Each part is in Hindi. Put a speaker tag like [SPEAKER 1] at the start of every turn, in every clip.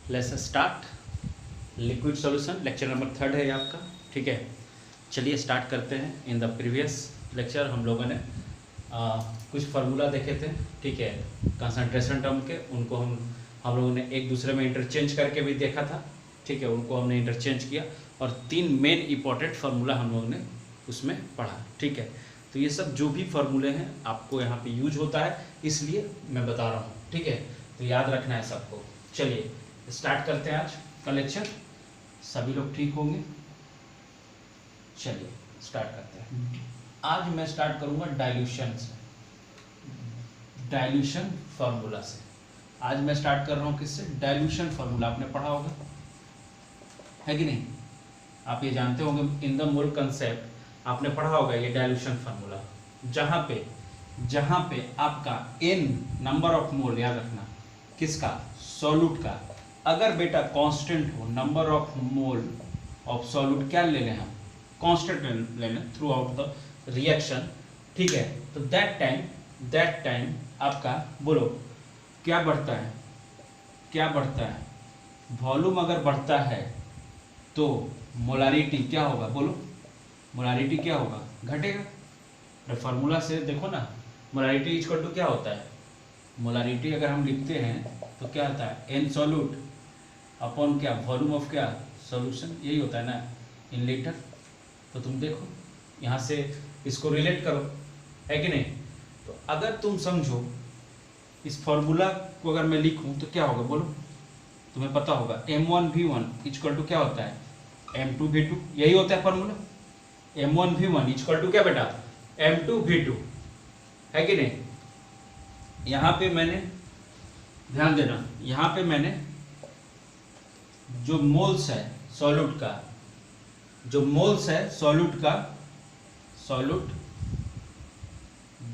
[SPEAKER 1] Let's start liquid solution lecture number 3 है ये आपका। ठीक है, चलिए स्टार्ट करते हैं। इन द प्रीवियस लेक्चर हम लोगों ने कुछ फार्मूला देखे थे। ठीक है, कंसंट्रेशन टर्म के, उनको हम लोगों ने एक दूसरे में इंटरचेंज करके भी देखा था। ठीक है, उनको हमने इंटरचेंज किया और 3 मेन इंपॉर्टेंट फार्मूला हम लोगों ने उसमें पढ़ा। ठीक है, तो ये सब जो भी फार्मूले हैं आपको यहाँ पे यूज होता है, इसलिए मैं बता रहा हूँ। ठीक है, तो याद रखना है सबको। चलिए स्टार्ट करते हैं आज का लेक्चर। सभी लोग ठीक होंगे? चलिए स्टार्ट करते हैं। आज मैं स्टार्ट करूंगा डाइल्यूशन से, डाइल्यूशन फार्मूला से। आज मैं स्टार्ट कर रहा हूँ किससे? Dilution formula. आपने पढ़ा होगा, है कि नहीं? आप ये जानते होंगे इन द मोल कंसेप्ट आपने पढ़ा होगा ये डाइल्यूशन फार्मूला, जहाँ पे आपका n नंबर ऑफ मोल, याद रखना किसका? सॉल्यूट का। अगर बेटा कांस्टेंट हो, number of mole of solute क्या ले लें हम? कांस्टेंट ले लें थ्रू आउट द रिएक्शन। ठीक है, तो दैट टाइम आपका बोलो क्या बढ़ता है? क्या बढ़ता है? वॉल्यूम अगर बढ़ता है तो मोलारिटी क्या होगा? बोलो मोलारिटी क्या होगा? घटेगा। फार्मूला से देखो ना, मोलारिटी इक्वल टू क्या होता है? मोलारिटी अगर हम लिखते हैं तो क्या आता है? एन सॉल्यूट अपॉन क्या? वॉल्यूम ऑफ क्या? सॉल्यूशन। यही होता है ना इन लीटर। तो तुम देखो यहाँ से इसको रिलेट करो, है कि नहीं? तो अगर तुम समझो इस फॉर्मूला को अगर मैं लिखूं तो क्या होगा? बोलो, तुम्हें पता होगा m1v1 इक्वल टू क्या होता है? m2v2। यही होता है फॉर्मूला। m1v1 इक्वल टू क्या बेटा? m2v2, है कि नहीं? यहाँ पे मैंने ध्यान देना, यहाँ पे मैंने जो मोल्स है सॉल्यूट का, जो मोल्स है सॉल्यूट का, सॉल्यूट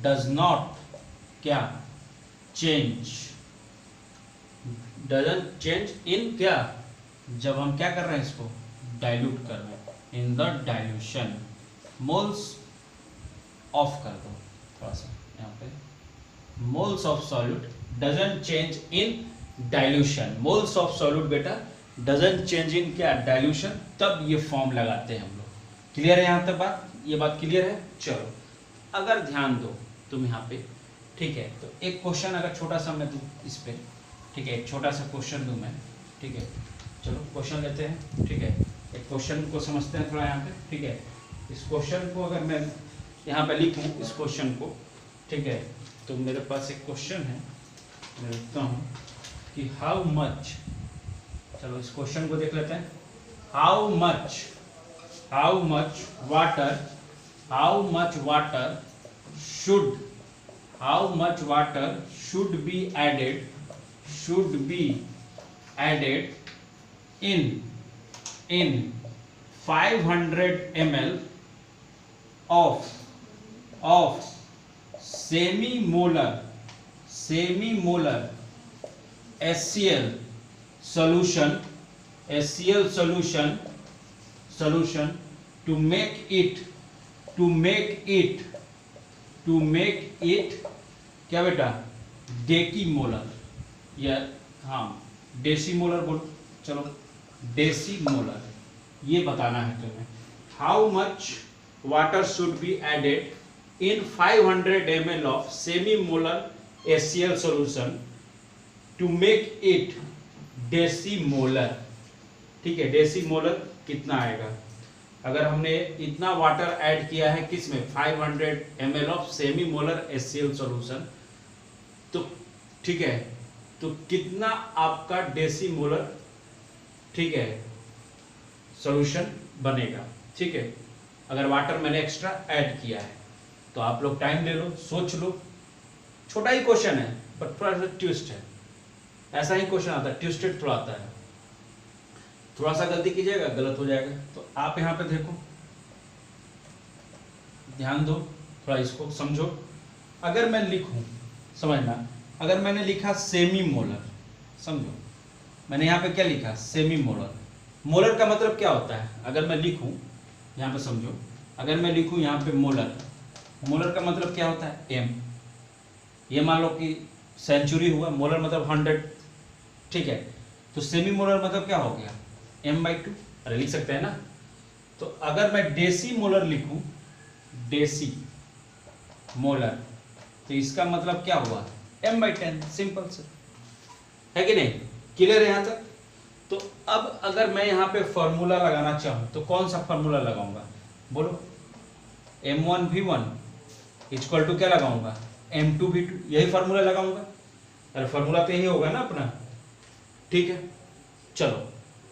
[SPEAKER 1] डज नॉट क्या? चेंज, डजंट चेंज इन क्या? जब हम क्या कर रहे हैं? इसको डाइल्यूट कर रहे हैं, in the dilution. Moles of कर दो थोड़ा सा यहाँ पे। Moles of solute doesn't change in dilution. Moles of solute बेटा डजंट चेंज इन क्या? डाइल्यूशन। तब ये फॉर्म लगाते हैं हम लोग। क्लियर है यहाँ तक बात? ये बात क्लियर है? चलो अगर ध्यान दो तुम यहाँ पे, ठीक है, तो एक क्वेश्चन अगर छोटा सा मैं दूँ इस पे, ठीक है, एक छोटा सा क्वेश्चन दूँ मैं, ठीक है, चलो क्वेश्चन लेते हैं। ठीक है, एक क्वेश्चन को समझते हैं थोड़ा यहाँ पे। ठीक है, इस क्वेश्चन को अगर मैं यहाँ पे लिखूँ, इस क्वेश्चन को, ठीक है, तो मेरे पास एक क्वेश्चन है, मैं लिखता हूँ कि हाउ मच, चलो इस क्वेश्चन को देख लेते हैं। How much water should B added in 500 ml of semi-molar HCl solution to make it क्या बेटा? डेसीमोलर, या हाँ डेसीमोलर बोलो, चलो डेसीमोलर, ये बताना है तुम्हें। How much water should be added in 500 ml of semi molar HCl solution to make it decimolar. ठीक है, डेसीमोलर कितना आएगा? अगर हमने इतना वाटर ऐड किया है किसमें? 500 ml of semi molar HCl solution, तो ठीक है, तो कितना आपका डेसीमोलर, ठीक है, सॉल्यूशन बनेगा? ठीक है, अगर वाटर मैंने एक्स्ट्रा ऐड किया है तो आप लोग टाइम ले लो, सोच लो। छोटा ही क्वेश्चन है बट थोड़ा सा ट्विस्ट है। ऐसा ही क्वेश्चन आता है, ट्विस्टेड थोड़ा आता है। थोड़ा सा गलती कीजिएगा, गलत हो जाएगा। तो आप यहाँ पे देखो, ध्यान दो, थोड़ा इसको समझो। अगर मैं लिखूं, समझना, अगर मैंने लिखा सेमी मोलर, समझो मैंने यहाँ पे क्या लिखा? Semi molar. मोलर का मतलब क्या होता है? अगर मैं लिखूं यहाँ पे, समझो, अगर मैं लिखूं यहाँ पे मोलर, मोलर का मतलब क्या होता है? एम। ये मान लो कि सेंचुरी हुआ, मोलर मतलब 100, ठीक है। तो सेमी मोलर मतलब क्या हो गया, m/2। अरे लिख सकते हैं ना। तो अगर मैं डेसी मोलर लिखूं, डेसी मोलर, तो इसका मतलब क्या हुआ, m/10, सिंपल से, है कि नहीं? क्लियर है यहाँ तक? तो अब अगर मैं यहाँ पे फॉर्मूला लगाना चाहूँ तो कौन सा फॉर्मूला लगाऊंगा, बोलो? m1v1 इक्वल टू क्या लगाऊंगा, m2v2, यही फॉर्मूला लगाऊंगा। अरे फॉर्मूला तो यही होगा ना अपना, ठीक है। चलो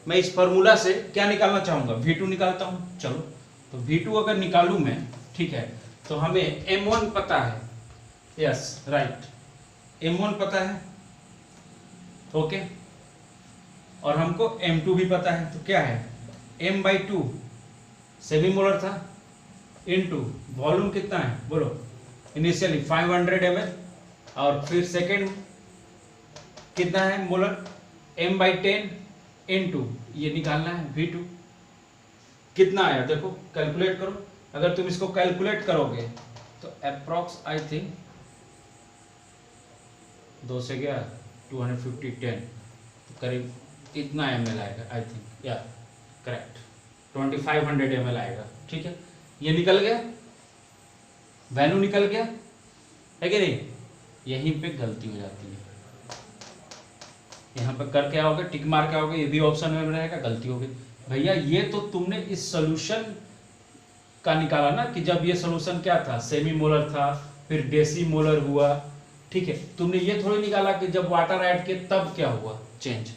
[SPEAKER 1] मैं इस फॉर्मूला से क्या निकालना चाहूंगा, v2 निकालता हूं। चलो तो v2 अगर निकालूं मैं, ठीक है, तो हमें m1 पता है, यस राइट, m1 पता है, ओके, और हमको m2 भी पता है। तो क्या है, m/2 सेमी मोलर था, इनटू वॉल्यूम कितना है बोलो, इनिशियली 500 ml, और फिर सेकेंड कितना है मोलर, m/10 इनटू ये निकालना है v2, कितना आया देखो, कैलकुलेट करो। अगर तुम इसको कैलकुलेट करोगे तो अप्रॉक्स आई थिंक 2 से गया 250 10, तो करीब इतना ml आएगा आई थिंक, या करेक्ट 2500 ml आएगा, ठीक है। ये निकल गया, वैल्यू निकल गया, है कि नहीं? यहीं पे गलती हो जाती है, यहाँ पे कर क्या होगा, टिक मार क्या होगा, ये भी ऑप्शन में रहेगा, गलती हो गई। भैया ये तो तुमने इस सोल्यूशन का निकाला ना, कि जब ये सोल्यूशन क्या था, सेमी मोलर था, फिर डेसी मोलर हुआ, ठीक है। तुमने ये थोड़ी निकाला कि जब वाटर ऐड किए तब क्या हुआ चेंज,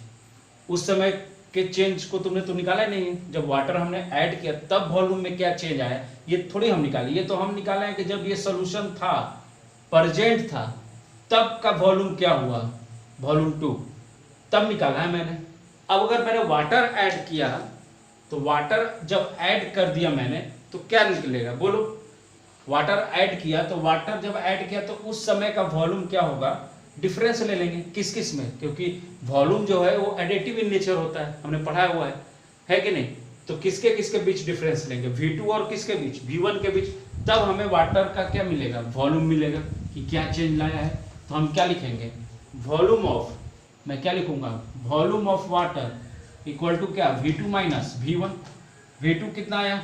[SPEAKER 1] उस समय के चेंज को तुमने तो निकाला नहीं है। जब वाटर हमने ऐड किया तब वॉल्यूम में क्या चेंज आया, ये थोड़ी हम निकाले। ये तो हम निकाले हैं कि जब ये सोल्यूशन था, प्रेजेंट था, तब का वॉल्यूम क्या हुआ, वॉल्यूम 2, तब निकाला है मैंने। अब अगर मैंने वाटर ऐड किया, तो वाटर जब ऐड कर दिया मैंने, तो क्या निकलेगा बोलो? वाटर ऐड किया, तो वाटर जब ऐड किया तो उस समय का वॉल्यूम क्या होगा, डिफरेंस ले लेंगे किस किस में, क्योंकि वॉल्यूम जो है वो एडिटिव इन नेचर होता है, हमने पढ़ा हुआ है कि नहीं? तो किसके किसके बीच डिफरेंस लेंगे, V2 और किसके बीच, V1 के बीच, तब हमें वाटर का क्या मिलेगा, वॉल्यूम मिलेगा, कि क्या चेंज लाया है। तो हम क्या लिखेंगे, वॉल्यूम ऑफ, मैं क्या लिखूंगा, volume of water equal to क्या, V2 माइनस V1। V2 कितना आया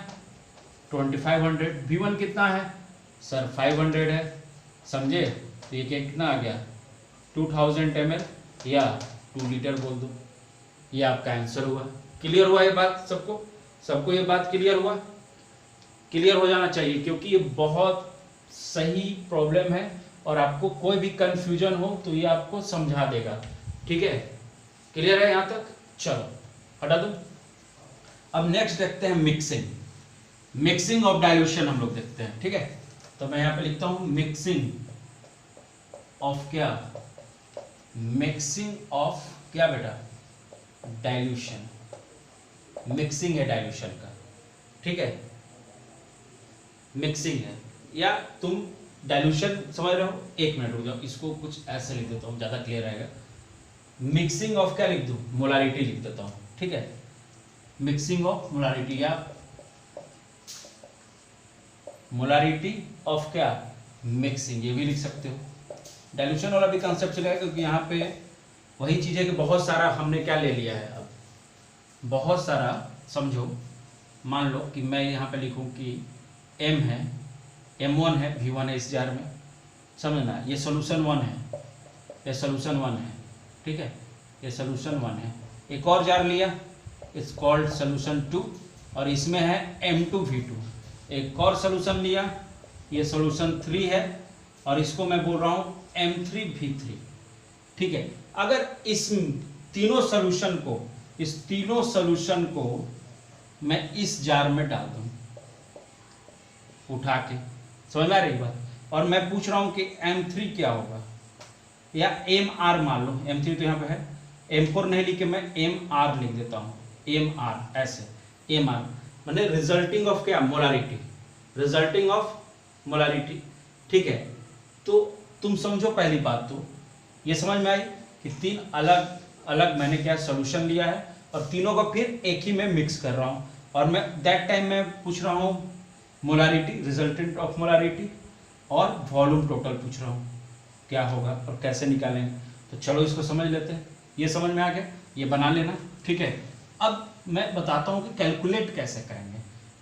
[SPEAKER 1] 2500, V1 कितना है सर 500 है, समझे? तो ये कितना आ गया 2000 ml या 2 लीटर बोल दो, ये आपका आंसर हुआ। क्लियर हुआ ये बात सबको? सबको ये बात क्लियर हुआ? क्लियर हो जाना चाहिए, क्योंकि ये बहुत सही प्रॉब्लम है और आपको कोई भी कंफ्यूजन हो तो ये आपको समझा देगा, ठीक है? क्लियर है यहाँ तक? चलो हटा दो। अब नेक्स्ट देखते हैं मिक्सिंग, मिक्सिंग ऑफ डाइल्यूशन हम लोग देखते हैं, ठीक है? तो मैं यहाँ पे लिखता हूँ मिक्सिंग ऑफ क्या, मिक्सिंग ऑफ क्या बेटा, डाइल्यूशन, मिक्सिंग है डाइल्यूशन का, ठीक है? मिक्सिंग है, या तुम डाइल्यूशन समझ रहे हो? एक मिनट रुक जाओ, इसको कुछ ऐसे लिख देता हूँ, ज्यादा क्लियर रहेगा। मिक्सिंग ऑफ क्या लिख दूं, मोलारिटी लिख देता हूँ, ठीक है? मिक्सिंग ऑफ मोलारिटी, या मोलारिटी ऑफ क्या, मिक्सिंग, ये भी लिख सकते हो। डाइल्यूशन वाला भी कंसेप्ट चलेगा, क्योंकि यहाँ पे वही चीज है कि बहुत सारा हमने क्या ले लिया है, अब बहुत सारा समझो। मान लो कि मैं यहाँ पे लिखूँ कि M है, M1 है, V1 है इस जार में, समझना, ये सोल्यूशन 1 है, ये सोल्यूशन 1 है, ठीक है? ये सोल्यूशन 1 है। एक और जार लिया, इट्स कॉल्ड सोल्यूशन 2, और इसमें है M2V2। एक और सोल्यूशन लिया, ये सोल्यूशन 3 है, और इसको मैं बोल रहा हूँ M3V3, ठीक है? अगर इस तीनों सोल्यूशन को मैं इस जार में डाल दूं उठा के, समझ में आ रही बात? और मैं पूछ रहा हूं कि M3 क्या होगा, या MR मान लो, M3 तो यहाँ पे है, M4 नहीं लिख के मैं MR लिख देता हूँ, MR ऐसे, MR माने रिजल्टिंग ऑफ क्या, मोलारिटी, रिजल्टिंग ऑफ मोलारिटी, ठीक है? तो तुम समझो, पहली बात तो ये समझ में आई कि 3 अलग अलग मैंने क्या सोल्यूशन लिया है, और तीनों को फिर एक ही में मिक्स कर रहा हूँ, और मैं दैट टाइम मैं पूछ रहा हूँ मोलारिटी, रिजल्टेंट ऑफ मोलारिटी, और वॉल्यूम टोटल पूछ रहा हूँ क्या होगा और कैसे निकालेंगे। तो चलो इसको समझ लेते हैं, ये समझ में आ गया। ये बना लेना, ठीक है। अब मैं बताता हूँ कि कैलकुलेट कैसे करेंगे।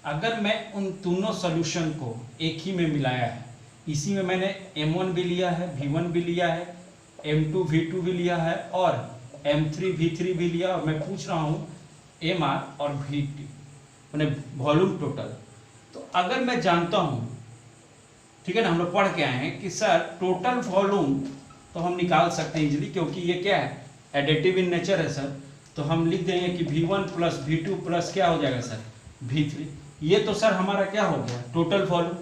[SPEAKER 1] अगर मैं उन दोनों सोल्यूशन को एक ही में मिलाया है, इसी में मैंने m1 भी लिया है, v1 भी लिया है, m2 v2 भी लिया है और m3 v3 भी लिया, और मैं पूछ रहा हूँ mr और vt मैंने वॉल्यूम टोटल। तो अगर मैं जानता हूँ, ठीक है ना, हम लोग पढ़ के आए हैं कि सर टोटल वॉल्यूम तो हम निकाल सकते हैं इजीली, क्योंकि ये क्या है, एडिटिव इन नेचर है सर। तो हम लिख देंगे कि v1 प्लस v2 प्लस क्या हो जाएगा सर, v3। ये तो सर हमारा क्या हो गया, टोटल वॉल्यूम,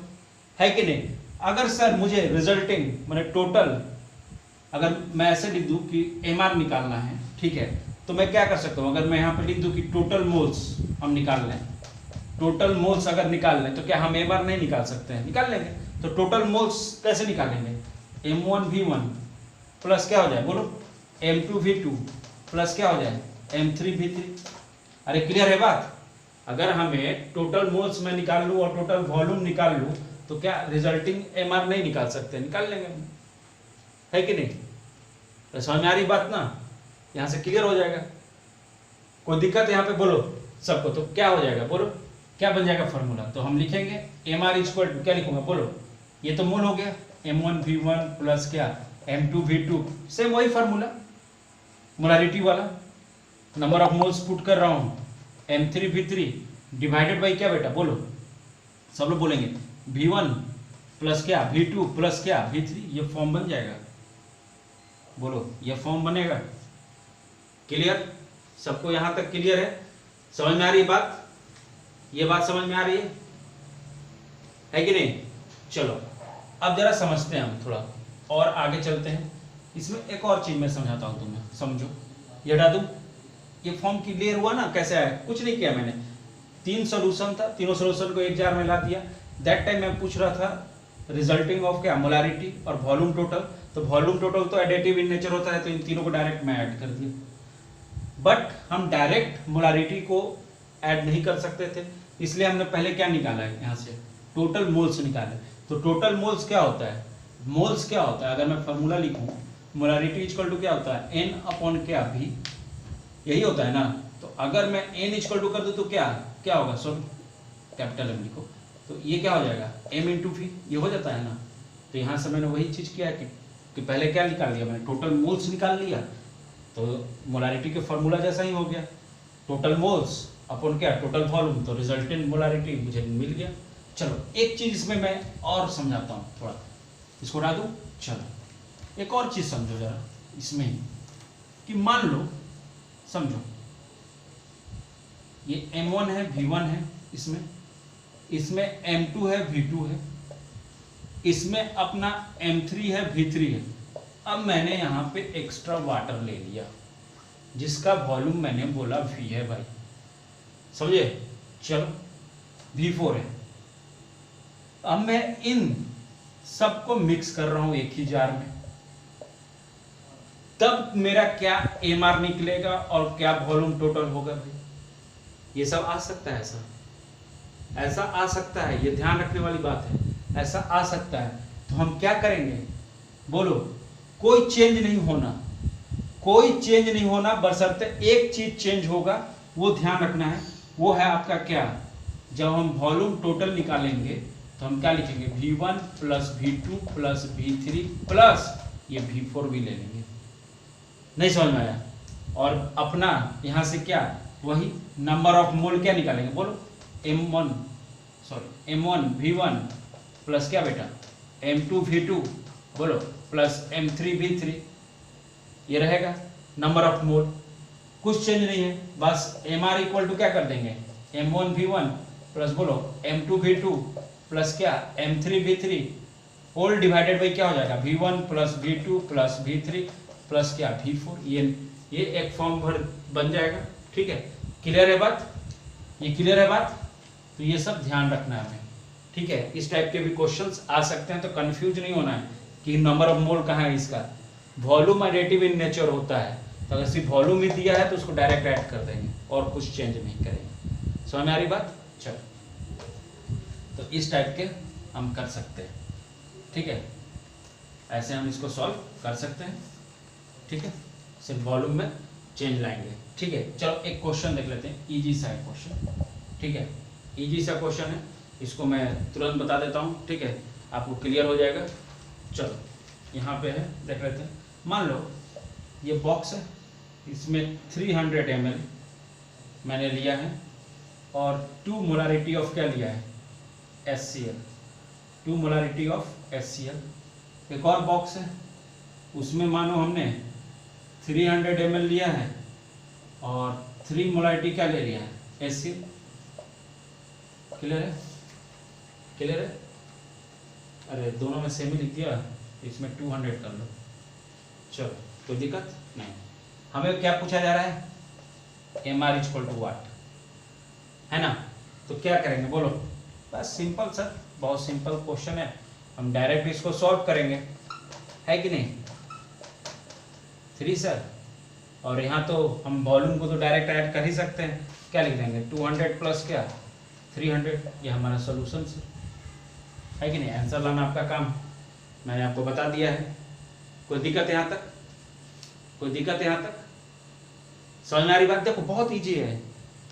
[SPEAKER 1] है कि नहीं। अगर सर मुझे रिजल्टिंग मैंने टोटल, अगर मैं ऐसे लिख दूं कि mr निकालना है, ठीक है, तो मैं क्या कर सकता हूं, अगर मैं यहाँ पे लिख दूं कि टोटल मोल्स हम निकाल लें, टोटल मोल्स अगर निकाल लें तो क्या हम mr नहीं निकाल सकते हैं, निकाल लेंगे। तो टोटल मोल्स कैसे निकालेंगे, m1 v1 प्लस क्या हो जाए बोलो, m2 v2 प्लस क्या हो जाए, m3 v3। अरे क्लियर है बात। अगर हमें टोटल मोल्स में निकाल लूँ और टोटल वॉल्यूम निकाल लूँ तो क्या रिजल्टिंग mr नहीं निकाल सकते, निकाल लेंगे, है कि नहीं। तो समझ में आ रही बात ना, यहाँ से क्लियर हो जाएगा। कोई दिक्कत यहाँ पे बोलो सबको, तो क्या हो जाएगा बोलो, क्या बन जाएगा फॉर्मूला। तो हम लिखेंगे mr इक्वल टू, क्या लिखूंगा बोलो, ये तो मोल हो गया, m1 v1 प्लस क्या m2 v2, सेम वही फार्मूला मोलारिटी वाला। नंबर ऑफ मोल्स पुट कर रहा हूँ, m3 v3 डिवाइडेड बाई क्या बेटा बोलो, सब लोग बोलेंगे v1 प्लस क्या v2 प्लस क्या v3, ये फॉर्म बन जाएगा, बोलो ये फॉर्म बनेगा। क्लियर, सबको यहाँ तक क्लियर है, समझ में आ रही है बात, ये बात समझ में आ रही है कि नहीं। चलो अब जरा समझते हैं हम, थोड़ा और आगे चलते हैं। इसमें एक और चीज मैं समझाता हूँ तुम्हें, समझो। ये हटा दूं, ये फॉर्म क्लियर हुआ ना कैसे आया, कुछ नहीं किया मैंने, 3 सॉल्यूशन था, तीनों सॉल्यूशन को एक जार में ला दिया। दैट टाइम मैं पूछ रहा था रिजल्टिंग ऑफ क्या, मोलारिटी और वॉल्यूम टोटल। तो वॉल्यूम टोटल तो एडिटिव इन नेचर होता है, तो इन तीनों को डायरेक्ट मैं ऐड कर दिया। बट हम डायरेक्ट मोलारिटी को ऐड नहीं कर सकते थे, इसलिए हमने पहले क्या निकाला है, यहाँ से टोटल मोल्स निकाले। तो टोटल मोल्स क्या होता है, मोल्स क्या होता है, अगर मैं फॉर्मूला लिखूं, मोलारिटी इक्वल टू क्या होता है, n अपॉन क्या v, यही होता है ना। तो अगर मैं n इक्वल टू कर दूं तो क्या क्या होगा, सॉरी कैपिटल M लिखो, तो ये क्या हो जाएगा m इंटू v, ये हो जाता है ना। तो यहाँ से मैंने वही चीज़ किया कि पहले क्या निकाल लिया मैंने, टोटल मोल्स निकाल लिया, तो मोलारिटी के फॉर्मूला जैसा ही हो गया, टोटल मोल्स अपॉन क्या टोटल वॉल्यूम, तो रिजल्टेंट मोलारिटी मुझे मिल गया। चलो एक चीज़ इसमें मैं और समझाता हूँ, थोड़ा इसको हटा दूँ। चलो एक और चीज़ समझो जरा इसमें ही, कि मान लो समझो ये m1 है v1 है, इसमें m2 है v2 है, इसमें अपना m3 है v3 है। अब मैंने यहाँ पे एक्स्ट्रा वाटर ले लिया जिसका वॉल्यूम मैंने बोला v है भाई, समझे। चलो v4 है। अब मैं इन सबको मिक्स कर रहा हूं एक ही जार में, तब मेरा क्या mr निकलेगा और क्या वॉल्यूम टोटल होगा भाई। ये सब आ सकता है, ऐसा आ सकता है, ये ध्यान रखने वाली बात है, ऐसा आ सकता है। तो हम क्या करेंगे बोलो, कोई चेंज नहीं होना, कोई चेंज नहीं होना, बशर्ते एक चीज चेंज होगा, वो ध्यान रखना है, वो है आपका क्या, जब हम वॉल्यूम टोटल निकालेंगे तो हम क्या लिखेंगे, v1 plus v2 plus v3 plus ये v4 भी ले लेंगे। नहीं समझ में आया। और अपना यहाँ से क्या, वही नंबर ऑफ मोल क्या निकालेंगे बोलो, m1 v1 प्लस क्या बेटा m2 v2 बोलो प्लस m3 v3, ये रहेगा नंबर ऑफ मोल, कुछ चेंज नहीं है। बस mr इक्वल टू क्या कर देंगे, m1 v1 प्लस बोलो m2 v2 प्लस क्या m3 v3 whole divided by क्या हो जाएगा, v1 plus v2 plus v3 plus क्या v4। ये एक फॉर्म भर बन जाएगा, ठीक है। क्लियर है बात, ये क्लियर है बात। तो ये सब ध्यान रखना है हमें, ठीक है। इस टाइप के भी क्वेश्चंस आ सकते हैं, तो कंफ्यूज नहीं होना है कि नंबर ऑफ मोल कहाँ है इसका। वॉल्यूम एडिटिव इन नेचर होता है, तो अगर सिर्फ वॉल्यूम ही दिया है तो उसको डायरेक्ट ऐड कर देंगे और कुछ चेंज नहीं करेंगे। समझ में आ रही बात। चलो तो इस टाइप के हम कर सकते हैं, ठीक है, ऐसे हम इसको सॉल्व कर सकते हैं, ठीक है। सिर्फ वॉल्यूम में चेंज लाएंगे। ठीक है, चलो एक क्वेश्चन देख लेते हैं, इजी सा है क्वेश्चन। ठीक है, इजी सा क्वेश्चन है, इसको मैं तुरंत बता देता हूँ। ठीक है, आपको क्लियर हो जाएगा। चलो यहाँ पे है, देख लेते हैं। मान लो ये बॉक्स है, इसमें 300 ml मैंने लिया है और 2 मोलारिटी ऑफ क्या लिया है, HCl, 2 मोलारिटी ऑफ HCl। एक और बॉक्स है, उसमें मानो हमने 300 ml लिया है और 3 मोलारिटी क्या ले लिया है, HCl। क्लियर है, क्लियर है? अरे दोनों में सेम ही लिख दिया, इसमें 200 कर लो। चलो कोई दिक्कत नहीं। हमें क्या पूछा जा रहा है, MR इक्वल टू वाट, है ना? तो क्या करेंगे बोलो? बस सिंपल सर, बहुत सिंपल क्वेश्चन है, हम डायरेक्ट इसको सॉल्व करेंगे, है कि नहीं? 3 सर, और यहाँ तो हम वॉल्यूम को तो डायरेक्ट ऐड कर ही सकते हैं। क्या लिख देंगे, 200 प्लस क्या 300, ये हमारा सोल्यूशन है कि नहीं? आंसर लाना आपका काम, मैंने आपको बता दिया है। कोई दिक्कत यहाँ तक? कोई दिक्कत यहाँ तक? समझ में आ रही बात? देखो बहुत इजी है,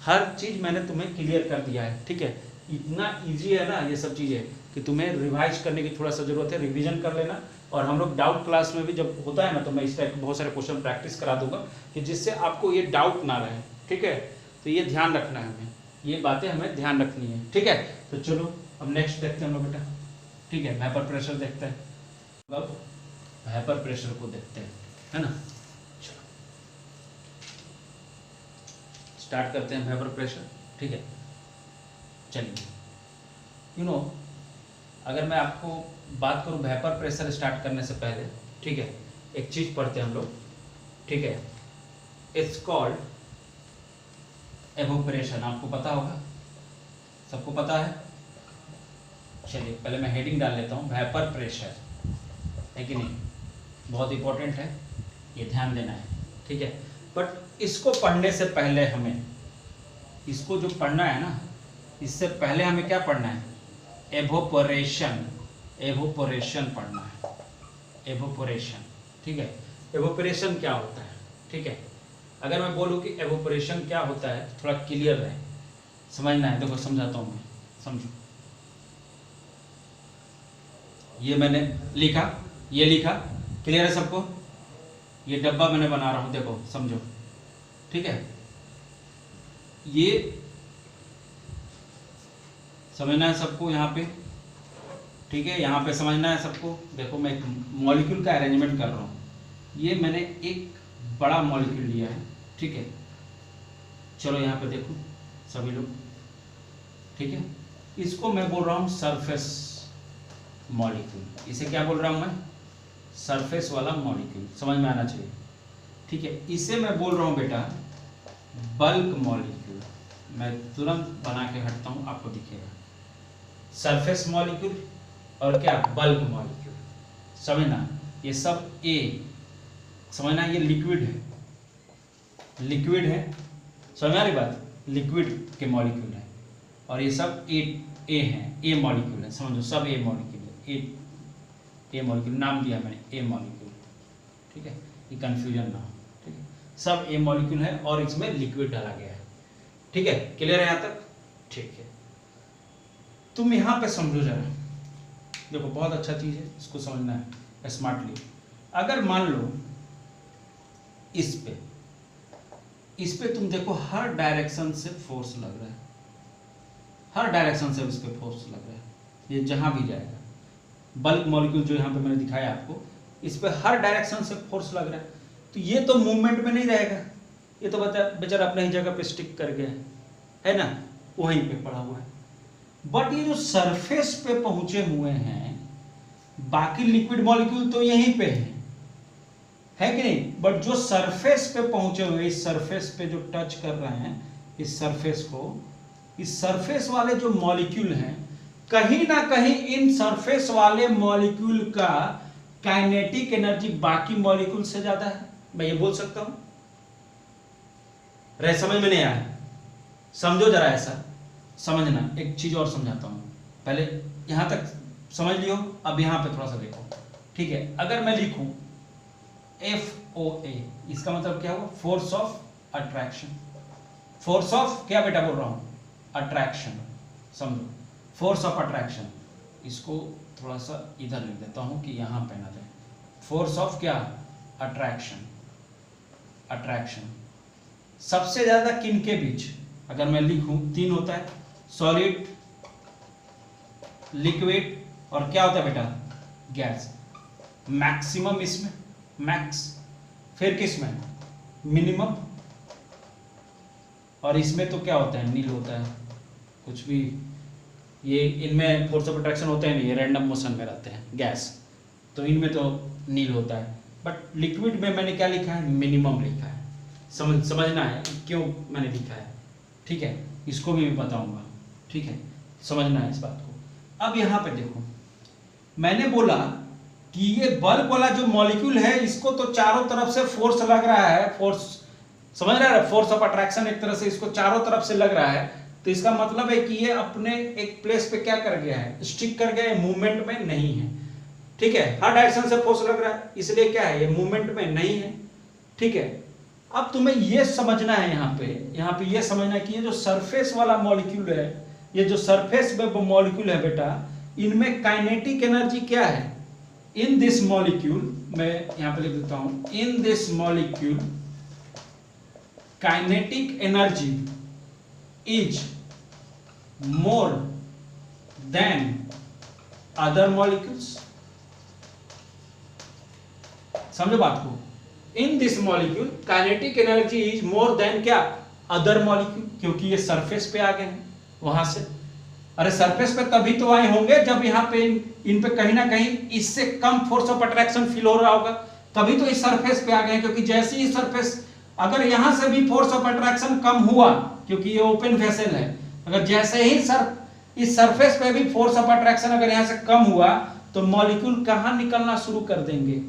[SPEAKER 1] हर चीज मैंने तुम्हें क्लियर कर दिया है। ठीक है, इतना इजी है ना ये सब चीजें कि तुम्हें रिवाइज करने की थोड़ा सा जरूरत है, रिवीजन कर लेना। और हम लोग डाउट क्लास में भी जब होता है ना, तो मैं इस टाइप के बहुत सारे क्वेश्चन प्रैक्टिस करा दूंगा कि जिससे आपको ये डाउट ना रहे। ठीक है, तो ये ध्यान रखना है, हमें ये बातें हमें ध्यान रखनी है। ठीक है, तो चलो अब नेक्स्ट देखते हैं हम लोग बेटा। ठीक है, वेपर प्रेशर देखते हैं, अब वेपर प्रेशर को देखते हैं, है ना? चलो स्टार्ट करते हैं वेपर प्रेशर। ठीक है, चलिए अगर मैं आपको बात करूं वेपर प्रेशर स्टार्ट करने से पहले, ठीक है, एक चीज पढ़ते हैं हम लोग। ठीक है, इट्स कॉल्ड एवोपरेशन, आपको पता होगा, सबको पता है। चलिए पहले मैं हेडिंग डाल लेता हूँ, वेपर प्रेशर, है कि नहीं? बहुत इंपॉर्टेंट है, ये ध्यान देना है। ठीक है, बट इसको पढ़ने से पहले हमें, इसको जो पढ़ना है ना, इससे पहले हमें क्या पढ़ना है, एवोपरेशन, एवोपरेशन पढ़ना है, एवोपरेशन। ठीक है, एवोपरेशन क्या होता है? ठीक है, अगर मैं बोलूँ कि एवोपरेशन क्या होता है, थोड़ा क्लियर रहे, समझना है। देखो समझाता हूँ मैं, समझो। ये मैंने लिखा, ये लिखा, क्लियर है सबको? ये डब्बा मैंने बना रहा हूँ, देखो समझो। ठीक है, ये समझना है सबको यहाँ पे। ठीक है, यहाँ पे समझना है सबको। देखो मैं एक मॉलिक्यूल का अरेंजमेंट कर रहा हूँ, ये मैंने एक बड़ा मॉलिक्यूल लिया है। ठीक है, चलो यहाँ पे देखो सभी लोग। ठीक है, इसको मैं बोल रहा हूँ सरफेस मॉलिक्यूल। इसे क्या बोल रहा हूँ मैं, सरफेस वाला मॉलिक्यूल, समझ में आना चाहिए। ठीक है, इसे मैं बोल रहा हूँ बेटा बल्क मॉलिक्यूल। मैं तुरंत बना के हटता हूँ, आपको दिखेगा सरफेस मॉलिक्यूल और क्या बल्क मॉलिक्यूल। समझना, ये सब ए, समझना ये लिक्विड है, लिक्विड है, समझ आ रही बात? लिक्विड के मॉलिक्यूल है, और ये सब ए हैं, ए मॉलिक्यूल है, समझो सब ए मॉलिक्यूल है, ए मॉलिक्यूल नाम दिया मैंने, ए मॉलिक्यूल। ठीक है, ये कंफ्यूजन ना हो। ठीक है, सब ए मॉलिक्यूल है और इसमें लिक्विड डाला गया है। ठीक है, क्लियर है यहाँ तक? ठीक है, तुम यहाँ पे समझो जरा, देखो बहुत अच्छा चीज है, इसको समझना है स्मार्टली। अगर मान लो इस पे तुम देखो हर डायरेक्शन से फोर्स लग रहा है, हर डायरेक्शन से इस पे फोर्स लग रहा है, ये जहां भी जाएगा। बल्क मॉलिक्यूल जो यहाँ पे मैंने दिखाया आपको, इस पे हर डायरेक्शन से फोर्स लग रहा है, तो ये तो मूवमेंट में नहीं रहेगा, ये तो बेचारा अपने ही जगह पे स्टिक कर गया है ना, वहीं पे पड़ा हुआ है। बट ये जो सरफेस पे पहुंचे हुए हैं, बाकी लिक्विड मॉलिक्यूल तो यहीं पे है कि नहीं? बट जो सरफेस पे पहुंचे हुए, इस सरफेस पे जो टच कर रहे हैं इस सरफेस को, इस सरफेस वाले जो मॉलिक्यूल हैं, कहीं ना कहीं इन सरफेस वाले मॉलिक्यूल का काइनेटिक एनर्जी बाकी मॉलिक्यूल से ज्यादा है। मैं ये बोल सकता हूं? रहे समझ में नहीं आया? समझो जरा, ऐसा समझना। एक चीज और समझाता हूं, पहले यहां तक समझ लियो, अब यहां पे थोड़ा सा देखो। ठीक है, अगर मैं लिखूं F FOA, इसका मतलब क्या हुआ? Force of attraction. Force of क्या बेटा बोल रहा हूं? अट्रैक्शन। समझो, फोर्स ऑफ अट्रैक्शन। इसको थोड़ा सा इधर लिख देता हूं कि यहां पे ना दे। फोर्स ऑफ क्या? अट्रैक्शन। अट्रैक्शन सबसे ज्यादा किन के बीच अगर मैं लिखूं, तीन होता है, सॉलिड, लिक्विड और क्या होता है बेटा? गैस। मैक्सिमम इसमें, मैक्स, फिर किस में? मिनिमम, और इसमें तो क्या होता है? नील होता है। कुछ भी ये इनमें फोर्स ऑफ अट्रैक्शन होते हैं नहीं, ये रैंडम मोशन में रहते हैं गैस, तो इनमें तो नील होता है। बट लिक्विड में मैंने क्या लिखा है? मिनिमम लिखा है। समझना है क्यों मैंने लिखा है, ठीक है? इसको भी मैं बताऊंगा, ठीक है? समझना है इस बात को। अब यहां पे देखो, मैंने बोला कि ये बल्क वाला जो मॉलिक्यूल है, इसको तो चारों तरफ से फोर्स लग रहा है। फोर्स समझ रहा है? फोर्स ऑफ अट्रैक्शन एक तरह से इसको चारों तरफ से लग रहा है, तो इसका मतलब है कि ये अपने एक प्लेस पे क्या कर गया है? स्टिक कर गया है, मूवमेंट में नहीं है, ठीक है? हर डायरेक्शन से फोर्स लग रहा है, इसलिए क्या है? ये मूवमेंट में नहीं है, ठीक है? अब तुम्हें ये समझना है यहाँ पे ये समझना है कि ये जो सरफेस वाला मॉलिक्यूल है, ये जो सरफेस पे मॉलिक्यूल है बेटा, इनमें काइनेटिक एनर्जी क्या है? इन दिस मॉलिक्यूल, मैं यहां पे लिख देता हूं, in this molecule kinetic energy is more than other molecules. समझो बात को, in this molecule kinetic energy is more than क्या? अदर मॉलिक्यूल, क्योंकि ये सरफेस पे आ गए हैं वहां से। अरे सरफेस पे तभी तो आए होंगे जब यहाँ पे इन पे कहीं ना कहीं इससे कम फोर्स ऑफ अट्रैक्शन फील हो रहा होगा, तभी तो इस सरफेस पे आ गए। क्योंकि जैसे ही सरफेस, अगर यहां से भी फोर्स ऑफ अट्रैक्शन कम हुआ, क्योंकि ये ओपन वेसल है, अगर जैसे ही इस सरफेस पे भी फोर्स ऑफ अट्रैक्शन अगर यहां से कम हुआ, तो मॉलिक्यूल कहां निकलना शुरू कर देंगे?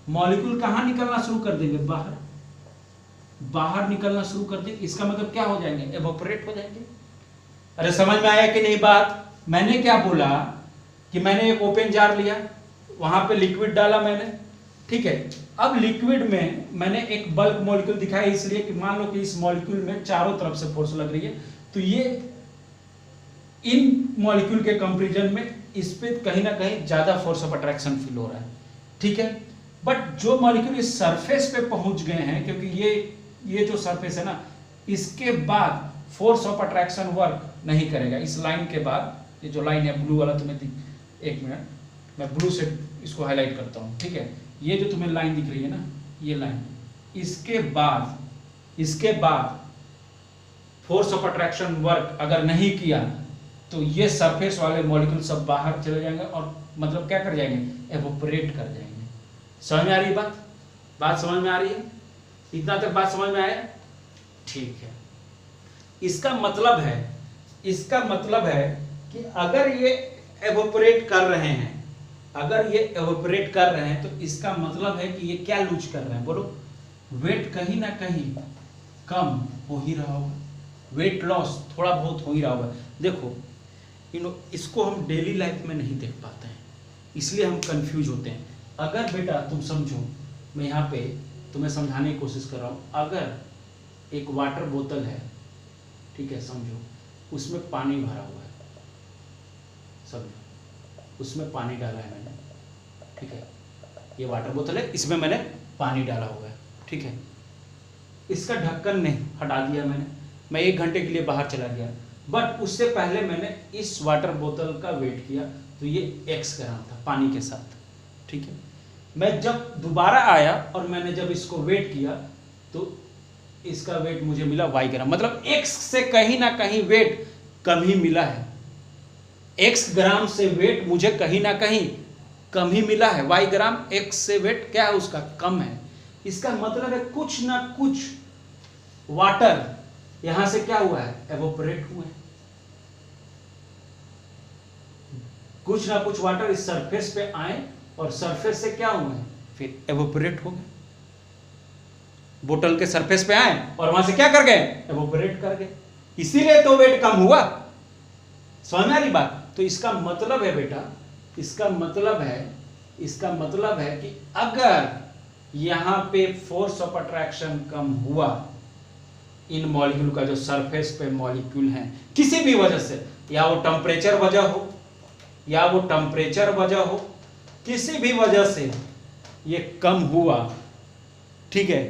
[SPEAKER 1] मॉलिक्यूल कहां निकलना शुरू कर देंगे? बाहर, बाहर निकलना शुरू कर देंगे। इसका मतलब क्या हो जाएंगे? एवोपरेट हो जाएंगे। अरे समझ में आया कि नहीं बात? मैंने क्या बोला कि मैंने एक ओपन जार लिया, वहां पे लिक्विड डाला मैंने, ठीक है? अब लिक्विड में मैंने एक बल्क मॉलिक्यूल दिखाया, इसलिए कि मान लो कि इस मॉलिक्यूल में चारों तरफ से फोर्स लग रही है, तो ये इन मॉलिक्यूल के कंपैरिजन में इस पे कहीं ना कहीं ज्यादा फोर्स ऑफ अट्रैक्शन फील हो रहा है, ठीक है? बट जो मॉलिक्यूल इस सरफेस पे पहुंच गए हैं, क्योंकि ये जो सरफेस है ना, इसके बाद फोर्स ऑफ अट्रैक्शन वर्क नहीं करेगा। इस लाइन के बाद, ये जो लाइन है ब्लू वाला, तुम्हें एक मिनट मैं ब्लू से इसको हाईलाइट करता हूं, ठीक है? ये जो तुम्हें लाइन दिख रही है ना, ये लाइन, इसके बाद फोर्स ऑफ अट्रैक्शन वर्क अगर नहीं किया, तो ये सरफेस वाले मॉलिक्यूल सब बाहर चले जाएंगे और मतलब क्या कर जाएंगे? एवोपरेट कर जाएंगे। समझ में आ रही है बात? बात समझ में आ रही है? इतना तक बात समझ में आया? ठीक है। इसका मतलब है कि अगर ये एवोपरेट कर रहे हैं, तो इसका मतलब है कि ये क्या लूज कर रहे हैं? बोलो, वेट कहीं ना कहीं कम हो ही रहा होगा, वेट लॉस थोड़ा बहुत हो ही रहा होगा। देखो, इसको हम डेली लाइफ में नहीं देख पाते हैं, इसलिए हम कंफ्यूज होते हैं। अगर बेटा तुम समझो, मैं यहाँ पे तुम्हें समझाने की कोशिश कर रहा हूँ, अगर एक वाटर बोतल है, ठीक है, समझो, उसमें पानी भरा हुआ है, समझो, उसमें पानी डाला है मैंने, ठीक है? ये वाटर बोतल है, इसमें मैंने पानी डाला हुआ है, ठीक है? इसका ढक्कन नहीं हटा दिया मैंने, मैं 1 घंटे के लिए बाहर चला गया, बट उससे पहले मैंने इस वाटर बोतल का वेट किया, तो ये x ग्राम था पानी के साथ, ठीक है? मैं जब दोबारा आया और मैंने जब इसको वेट किया, तो इसका वेट मुझे मिला y ग्राम, मतलब x से कहीं ना कहीं वेट कम ही मिला है। x ग्राम से वेट मुझे कहीं ना कहीं कम ही मिला है, y ग्राम x से वेट क्या है उसका? कम है। इसका मतलब है कुछ ना कुछ वाटर यहां से क्या हुआ है? एवोपरेट हुए। कुछ ना कुछ वाटर इस सरफेस पे आए और सरफेस से क्या हुए? फिर एवोपरेट हो गए। बोतल के सरफेस पे आए और वहां से क्या कर गए? एवोपरेट कर गए, इसीलिए तो वेट कम हुआ। समझ में आ रही बात? तो इसका मतलब है बेटा, इसका मतलब है कि यहां पे फोर्स ऑफ अट्रैक्शन कम हुआ इन मॉलिक्यूल का, जो सरफेस पे मॉलिक्यूल हैं, किसी भी वजह से, या वो टेम्परेचर वजह हो, या वो टेम्परेचर वजह हो, किसी भी वजह से ये कम हुआ, ठीक है,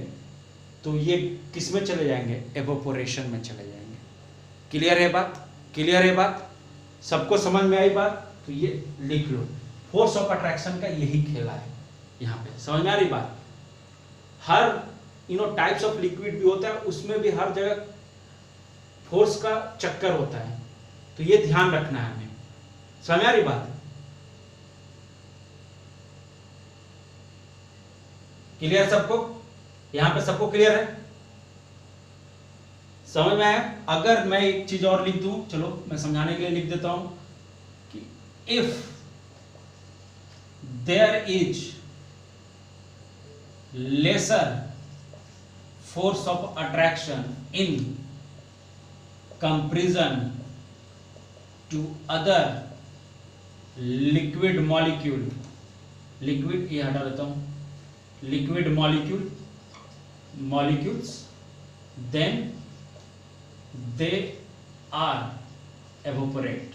[SPEAKER 1] तो ये किस में चले जाएंगे, एवोपोरेशन में चले जाएंगे। क्लियर है बात? क्लियर है बात? सबको समझ में आई बात? तो ये लिख लो, फोर्स ऑफ अट्रैक्शन का यही खेला है यहाँ पे। समझ में आ रही बात? हर टाइप्स ऑफ लिक्विड भी होता है, उसमें भी हर जगह फोर्स का चक्कर होता है, तो ये ध्यान रखना है हमें। समझ में आ रही बात? क्लियर सबको? यहां पे सबको क्लियर है? समझ में आया? अगर मैं एक चीज और लिख दूं, चलो मैं समझाने के लिए लिख देता हूं कि if there is lesser force of attraction in comparison to other liquid molecule, liquid ये हटा देता हूं, liquid molecules, then they are evaporate।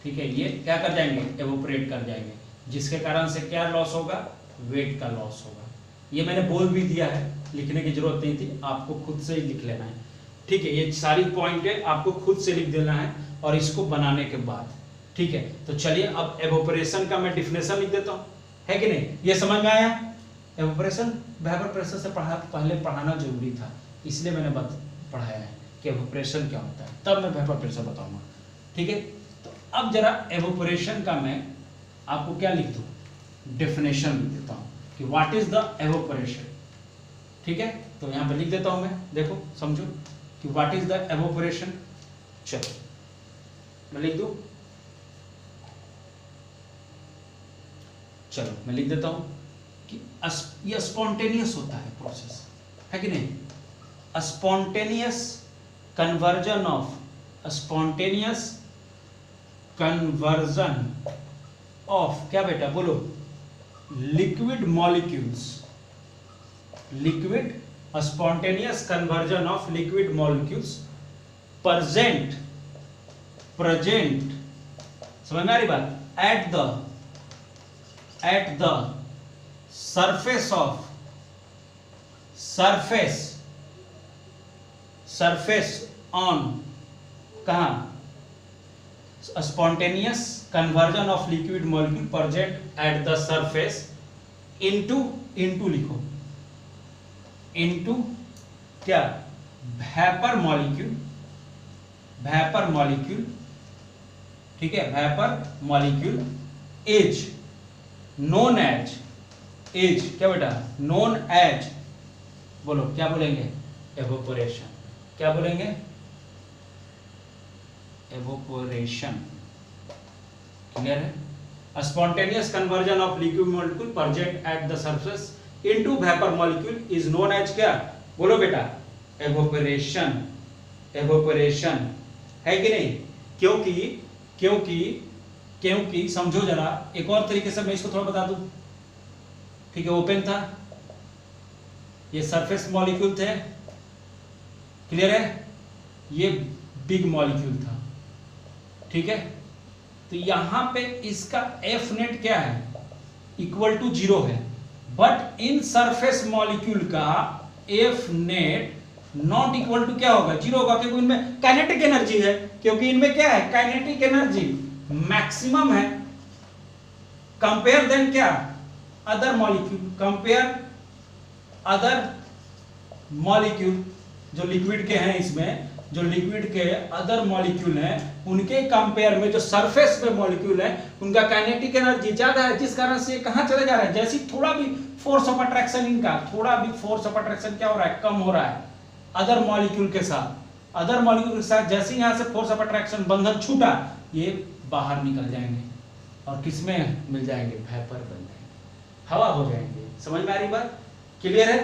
[SPEAKER 1] ठीक है, ये क्या कर जाएंगे, evaporate कर जाएंगे, जिसके कारण से क्या लॉस होगा, वेट का लॉस होगा। ये मैंने बोल भी दिया है, लिखने की जरूरत नहीं थी, आपको खुद से ही लिख लेना है। ठीक है, ये सारी पॉइंट है, आपको खुद से लिख देना है और इसको बनाने के बाद। ठीक है, तो चलिए अब एवोपरेशन का मैं डिफिनेशन लिख देता हूं, है कि नहीं? ये समझ में आया? एवोपरेशन वेपर प्रेशर से पहले पढ़ाना जरूरी था, इसलिए मैंने पढ़ाया है कि एवोपरेशन क्या होता है, तब मैं वेपर प्रेशर बताऊंगा। ठीक है, तो अब जरा एवोपरेशन का मैं आपको क्या लिख दूं, डेफिनेशन लिख देता हूं कि व्हाट इज द एवोपरेशन। ठीक है, तो यहां पे लिख देता हूं मैं, देखो समझो कि व्हाट इज द एवोपरेशन। चलो मैं लिख दूं, चलो मैं लिख देता हूं कि ये स्पॉन्टेनियस होता है प्रोसेस, है कि नहीं? Spontaneous conversion of, spontaneous conversion of क्या बेटा बोलो, liquid molecules, liquid spontaneous conversion of liquid molecules present, समझ में आ रही बात, at the surface of, surface on, कहां, spontaneous conversion of liquid molecule present at the surface into लिखो, into क्या, vapor molecule, ठीक है, vapor molecule is known as, क्या बेटा, known as, बोलो क्या बोलेंगे, evaporation, क्या बोलेंगे, evaporation। क्लियर है? spontaneous conversion of liquid molecule present at the surface into vapor molecule is known as क्या, बोलो बेटा, evaporation, है कि नहीं? क्योंकि समझो जरा, एक और तरीके से मैं इसको थोड़ा बता दूं। ठीक है, ओपन था, ये सरफेस मॉलिक्यूल थे, क्लियर है, ये बिग मॉलिक्यूल था। ठीक है, तो यहां पे इसका एफ नेट क्या है, इक्वल टू 0 है, बट इन सरफेस मॉलिक्यूल का F net not equal to क्या होगा, 0 होगा, क्योंकि इनमें काइनेटिक एनर्जी है, क्योंकि इनमें क्या है, काइनेटिक एनर्जी मैक्सिमम है, कंपेयर देन क्या, other molecule, compare other molecule जो लिक्विड के हैं, इसमें जो लिक्विड के अदर मॉलिक्यूल हैं उनके कंपेयर में जो सरफेस पे मॉलिक्यूल है उनका काइनेटिक एनर्जी ज्यादा है, जिस कारण से कहां चले जा रहा है, जैसे थोड़ा भी फोर्स ऑफ अट्रैक्शन, इनका थोड़ा भी फोर्स ऑफ अट्रैक्शन क्या हो रहा है, कम हो रहा है अदर मॉलिक्यूल के साथ, जैसे यहां से फोर्स ऑफ अट्रैक्शन बंधन छूटा, ये बाहर निकल जाएंगे और किसमें मिल जाएंगे, वेपर बन जाएंगे, हवा हो जाएंगे। समझ में आ रही बात? क्लियर है?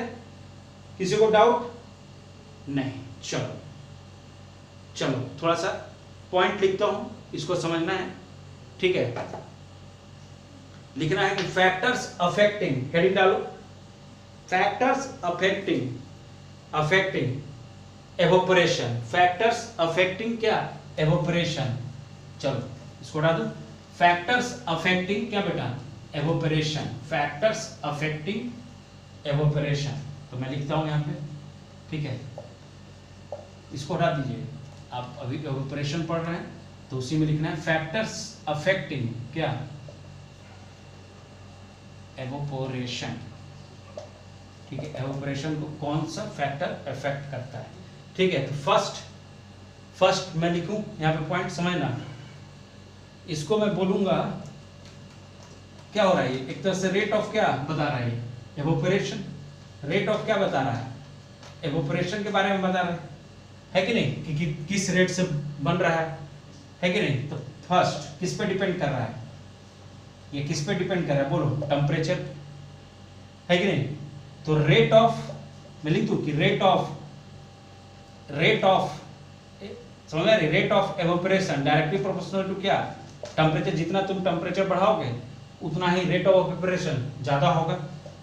[SPEAKER 1] किसी को डाउट नहीं? चलो थोड़ा सा पॉइंट लिखता हूं, इसको समझना है। ठीक है, लिखना है कि फैक्टर्स अफेक्टिंग, हेडिंग डालो, factors affecting evaporation, factors affecting क्या, एवोपरेशन। चलो इसको हटा दो, फैक्टर्स अफेक्टिंग क्या बेटा, एवोपरेशन, फैक्टर्स अफेक्टिंग एवोपरेशन। तो मैं लिखता हूं यहां पे, ठीक है, इसको हटा दीजिए, आप अभी एवोपरेशन पढ़ रहे हैं तो उसी में लिखना है फैक्टर्स अफेक्टिंग क्या, एवोपोरेशन, ठीक है, एवोपरेशन को कौन सा फैक्टर इफेक्ट करता है, ठीक है। तो फर्स्ट मैं लिखूं यहाँ पे पॉइंट समझना, इसको मैं बोलूंगा क्या हो रहा है, एक तरह से रेट ऑफ क्या बता रहा है, एवोपरेशन, रेट ऑफ क्या बता रहा है, एवोपरेशन के बारे में बता रहा है कि नहीं, कि किस रेट से बन रहा है कि नहीं। तो फर्स्ट किस पे डिपेंड कर रहा है, ये किस पे डिपेंड कर रहा है, बोलो, टेम्परेचर है कि नहीं। तो रेट ऑफ, मैं लिख दूं कि रेट ऑफ समझ रहे, rate of evaporation directly proportional to क्या, टेम्परेचर, जितना तुम टेम्परेचर बढ़ाओगे उतना ही रेट ऑफ एवोपरेशन ज्यादा होगा।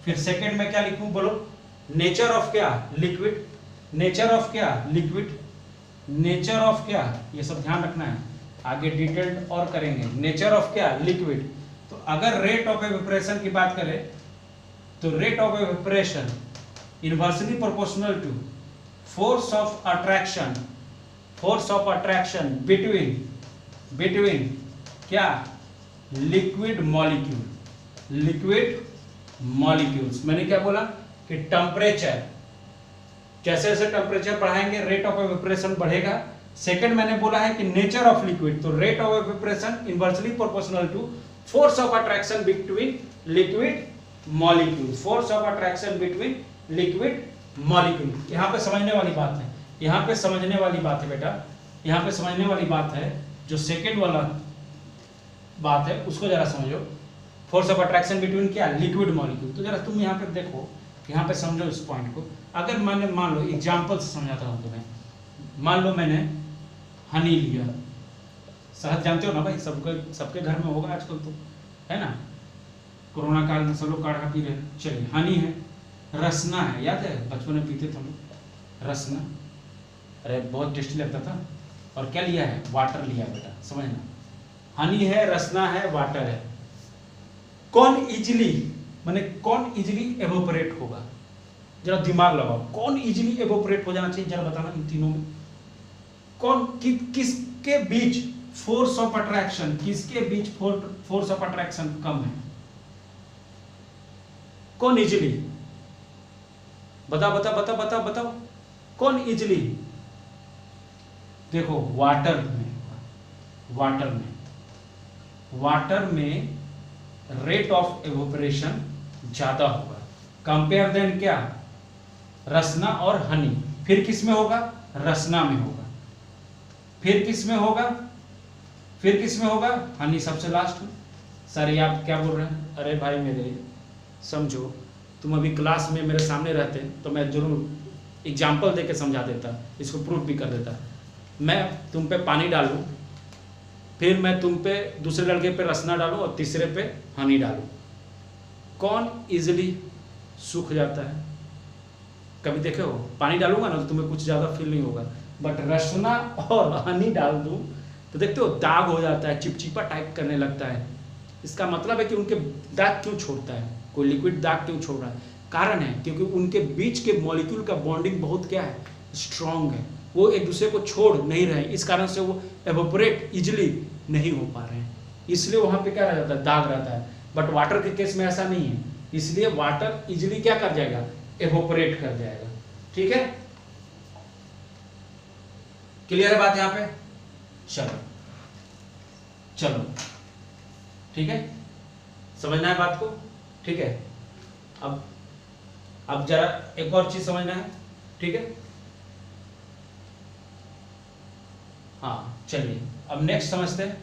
[SPEAKER 1] फिर सेकंड में क्या लिखूं, बोलो, नेचर ऑफ क्या, लिक्विड, नेचर ऑफ क्या, लिक्विड, नेचर ऑफ क्या, ये सब ध्यान रखना है, आगे डिटेल्ड और करेंगे। नेचर ऑफ क्या, लिक्विड। तो अगर रेट ऑफ एवोपरेशन की बात करें तो rate of evaporation inversely proportional to force of attraction between क्या, लिक्विड मॉलिक्यूल्स। मैंने क्या बोला कि टेम्परेचर, जैसे जैसे टेम्परेचर बढ़ाएंगे रेट ऑफ एवोपरेशन बढ़ेगा। सेकंड मैंने बोला है कि नेचर ऑफ लिक्विड, तो rate of evaporation inversely proportional to force of attraction between liquid molecule, force of attraction between liquid molecule. यहाँ पे समझने वाली बात है, यहाँ पे समझने वाली बात है बेटा, यहाँ पे समझने वाली बात है, जो सेकंड वाला बात है उसको जरा समझो, फोर्स ऑफ अट्रैक्शन बिटवीन क्या, लिक्विड मॉलिक्यूल। तो जरा तुम यहाँ पे देखो, यहाँ पे समझो इस पॉइंट को। अगर मैंने, मान लो एग्जांपल से समझाता हूँ तुम्हें, मान लो मैंने हनी लिया, शहद जानते हो ना भाई, सबके घर में होगा आजकल तो, है ना, कोरोना काल में सब लोग काढ़ा पी रहे हैं। चलिए, हनी है, रसना है, याद है बचपन में पीते थे हम लोग रसना, अरे बहुत टेस्टी लगता था। और क्या लिया है, वाटर लिया बेटा, समझना, हनी है, रसना है, वाटर है, कौन इजिली एवोपरेट होगा, जरा दिमाग लगाओ, कौन इजिली एवोपरेट हो जाना चाहिए, जरा बताना इन तीनों में कौन, किसके बीच फोर्स ऑफ अट्रैक्शन, किसके बीच फोर्स ऑफ अट्रैक्शन कम है, कौन इजिली, बताओ कौन इजिली। देखो वाटर में रेट ऑफ एवोपरेशन ज्यादा होगा, कंपेयर देन क्या, रसना और हनी। फिर किस में होगा, रसना में होगा, फिर किस में होगा, हनी सबसे लास्ट में। सर ये आप क्या बोल रहे हैं, अरे भाई मेरे समझो, तुम अभी क्लास में मेरे सामने रहते तो मैं जरूर एग्जाम्पल देके समझा देता, इसको प्रूफ भी कर देता। मैं तुम पे पानी डालूं, फिर मैं तुम पे दूसरे लड़के पे रसना डालूं और तीसरे पे हनी डालूं, कौन इजीली सूख जाता है। कभी देखे हो, पानी डालूंगा ना तो तुम्हें कुछ ज़्यादा फील नहीं होगा, बट रसना और हनी डाल दूं तो देखते हो दाग हो जाता है, चिपचिपा टाइप करने लगता है। इसका मतलब है कि उनके दाग क्यों छोड़ता है, कोई लिक्विड दाग क्यों छोड़ रहा है, कारण है क्योंकि उनके बीच के मॉलिक्यूल का बॉन्डिंग बहुत क्या है, स्ट्रॉन्ग है, वो एक दूसरे को छोड़ नहीं रहे, इस कारण से वो एवोपरेट इजिली नहीं हो पा रहे हैं, इसलिए वहां पे क्या रह जाता है, दाग रहता है। बट वाटर के केस में ऐसा नहीं है, इसलिए वाटर इजिली क्या कर जाएगा, एवोपरेट कर जाएगा। ठीक है, क्लियर है बात यहां पे, चलो ठीक है, समझना है बात को, ठीक है। अब जरा एक और चीज समझना है, ठीक है। हाँ चलिए, अब नेक्स्ट समझते हैं।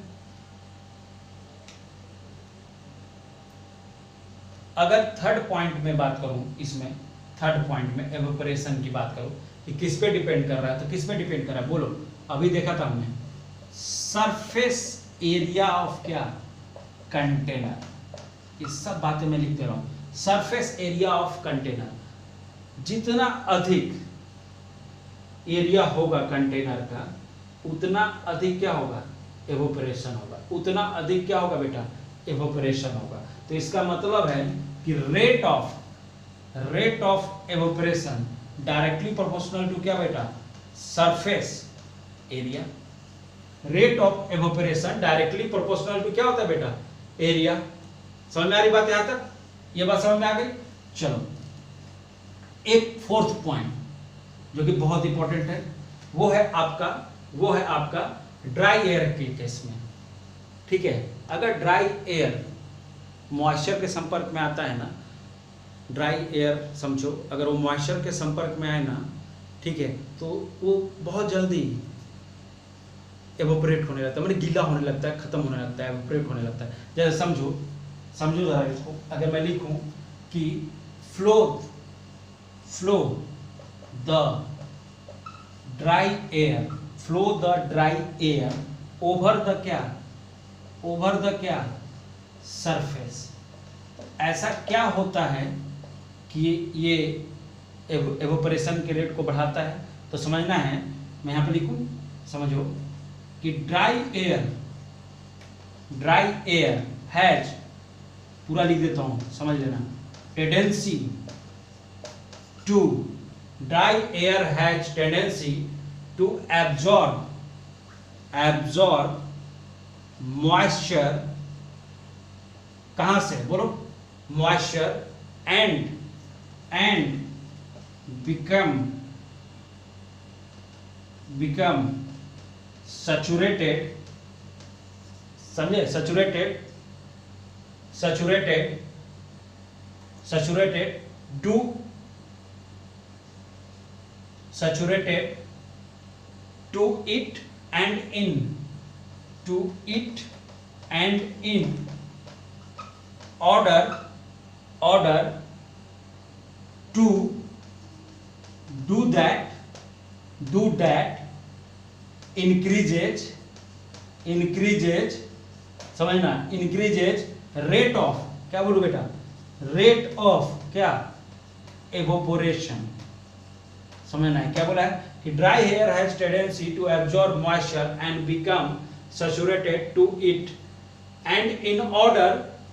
[SPEAKER 1] अगर थर्ड पॉइंट में बात करूं, इसमें थर्ड पॉइंट में एवोपरेशन की बात करूं कि किस पे डिपेंड कर रहा है, तो किस पे डिपेंड कर रहा है, बोलो। अभी देखा था हमने सरफेस एरिया ऑफ क्या, कंटेनर, ये सब बातें मैं लिखते रहा हूं, सरफेस एरिया ऑफ कंटेनर। जितना अधिक एरिया होगा कंटेनर का उतना अधिक क्या होगा, एवोपरेशन होगा, उतना अधिक क्या होगा बेटा, एवोपरेशन होगा। तो इसका मतलब है कि rate of evaporation directly proportional to क्या बेटा, surface area. Rate of evaporation directly proportional to क्या होता है बेटा, एरिया। समझ में आ रही बात यहां तक, ये बात समझ में आ गई। चलो एक फोर्थ पॉइंट जो कि बहुत इंपॉर्टेंट है, वो है आपका ड्राई एयर के केस में। ठीक है, अगर ड्राई एयर मॉइस्चर के संपर्क में आता है ना, ड्राई एयर समझो, अगर वो मॉइस्चर के संपर्क में आए ना, ठीक है, तो वो बहुत जल्दी एवोपरेट होने लगता है, मतलब गीला होने लगता है, खत्म होने लगता है, एवोपरेट होने लगता है। जैसे समझो जरा इसको, अगर मैं लिखूं कि flow the dry air over the क्या सरफेस, ऐसा क्या होता है कि ये एवोपरेशन के रेट को बढ़ाता है। तो समझना है, मैं यहाँ पे लिखूं, समझो कि ड्राई एयर हैज, पूरा लिख देता हूं, समझ लेना, tendency to, dry air has tendency to absorb moisture, कहां से बोलो, मॉइस्चर एंड become saturated, समझे, saturated to it and in order to do that increases, समझना, increases rate of, क्या बोलूं बेटा, रेट ऑफ क्या, एवोपोरेशन। समझना है क्या बोला है कि dry air has tendency to absorb moisture and become saturated to it and in order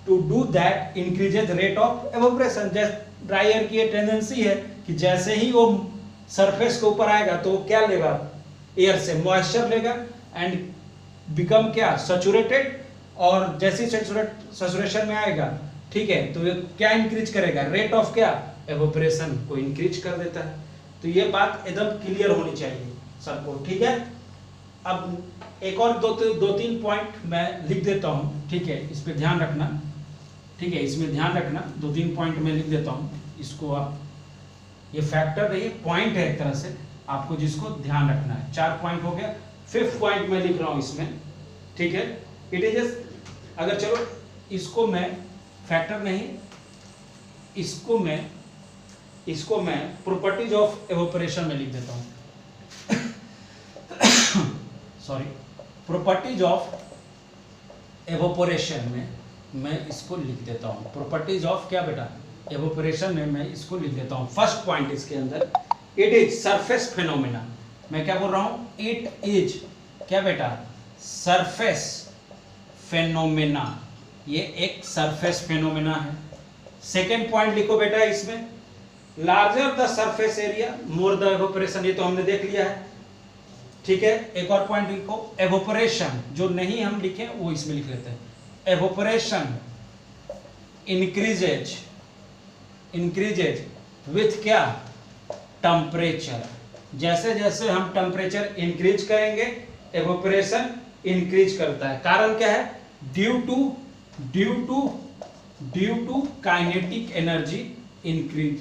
[SPEAKER 1] to do that increases rate of evaporation. जैसे ड्राई एयर की ये टेंडेंसी है कि जैसे ही वो सरफेस के ऊपर आएगा तो वो क्या लेगा, एयर से मॉइस्चर लेगा एंड बिकम क्या, सैचुरेटेड, और जैसे ही सैचुरेशन में आएगा, ठीक है, तो ये क्या इंक्रीज करेगा, रेट ऑफ क्या, एवोपरेशन को इंक्रीज कर देता है। तो ये बात एकदम क्लियर होनी चाहिए सबको, ठीक है। अब एक और दो तीन पॉइंट मैं लिख देता हूं, ठीक है, इस पे ध्यान रखना, ठीक है, इसमें ध्यान रखना, 2-3 पॉइंट मैं लिख देता हूं, इसको आप, ये फैक्टर नहीं पॉइंट है एक तरह से, आपको जिसको ध्यान रखना है। 4 पॉइंट हो गया, 5th पॉइंट मैं लिख रहा हूं इसमें, ठीक है। इट इज, अगर चलो इसको मैं फैक्टर नहीं, इसको मैं प्रॉपर्टीज ऑफ एवोपरेशन में लिख देता हूं सॉरी, प्रॉपर्टीज ऑफ एवोपरेशन में मैं इसको लिख देता हूं, प्रॉपर्टीज ऑफ क्या बेटा, एवोपरेशन में मैं इसको लिख देता हूं। फर्स्ट पॉइंट इसके अंदर, इट इज सरफेस फेनोमेना। मैं क्या बोल रहा हूं, इट इज क्या बेटा, सरफेस फेनोमेना, ये एक सरफेस फेनोमेना है। सेकेंड पॉइंट लिखो बेटा इसमें, larger the surface area more the evaporation, ये तो हमने देख लिया है, ठीक है। एक और पॉइंट लिखो, एवोपरेशन, जो नहीं हम लिखे वो इसमें लिख लेते हैं, एवोपरेशन इंक्रीजेज विथ क्या, टेम्परेचर। जैसे जैसे हम टेम्परेचर इंक्रीज करेंगे एवोपरेशन इंक्रीज करता है। कारण क्या है, due to kinetic energy increase,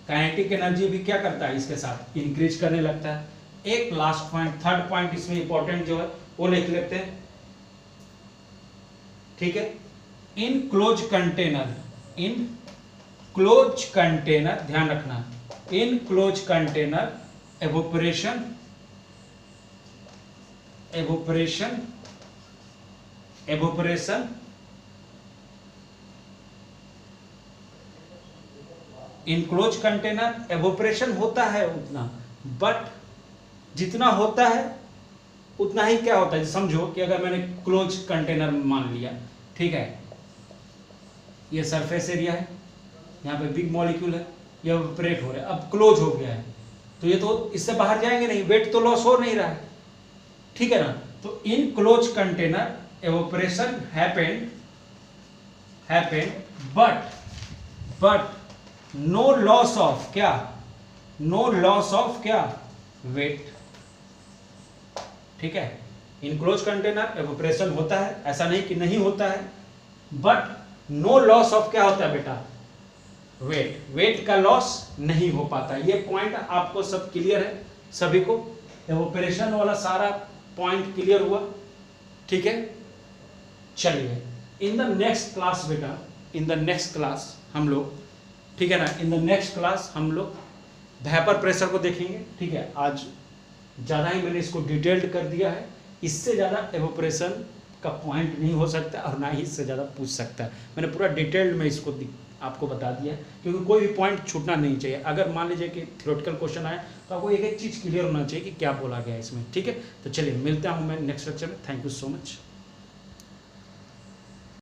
[SPEAKER 1] kinetic energy भी क्या करता है, इसके साथ इंक्रीज करने लगता है। एक लास्ट पॉइंट, थर्ड पॉइंट इसमें इंपॉर्टेंट जो है वो लिख लेते हैं, ठीक है। इन क्लोज कंटेनर, ध्यान रखना, in close container evaporation in close container evaporation होता है उतना, बट जितना होता है उतना ही क्या होता है, समझो कि अगर मैंने क्लोज कंटेनर मान लिया, ठीक है, ये सरफेस एरिया है, यहाँ पे बिग मॉलिक्यूल है, ये एवोपरेट हो रहा है, अब क्लोज हो गया है, तो ये तो इससे बाहर जाएंगे नहीं, वेट तो लॉस हो नहीं रहा है, ठीक है ना। तो in close container evaporation happened but no loss of क्या, नो लॉस ऑफ क्या, वेट, ठीक है। इनक्लोज कंटेनर एवोपरेशन होता है, ऐसा नहीं कि नहीं होता है, बट नो लॉस ऑफ क्या होता है बेटा, वेट, वेट का लॉस नहीं हो पाता। ये पॉइंट आपको सब क्लियर है, सभी को एवोपरेशन वाला सारा पॉइंट क्लियर हुआ, ठीक है। चलिए इन द नेक्स्ट क्लास बेटा, इन द नेक्स्ट क्लास हम लोग, ठीक है ना, इन द नेक्स्ट क्लास हम लोग वेपर प्रेशर को देखेंगे, ठीक है। आज ज़्यादा ही मैंने इसको डिटेल्ड कर दिया है, इससे ज़्यादा एवोपरेशन का पॉइंट नहीं हो सकता और ना ही इससे ज़्यादा पूछ सकता है। मैंने पूरा डिटेल्ड में इसको आपको बता दिया है, क्योंकि कोई भी पॉइंट छूटना नहीं चाहिए। अगर मान लीजिए कि थ्योरेटिकल क्वेश्चन आए तो आपको एक एक चीज़ क्लियर होना चाहिए कि क्या बोला गया है इसमें, ठीक है। तो चलिए मिलता हूँ मैं नेक्स्ट लेक्चर में। Thank you so much.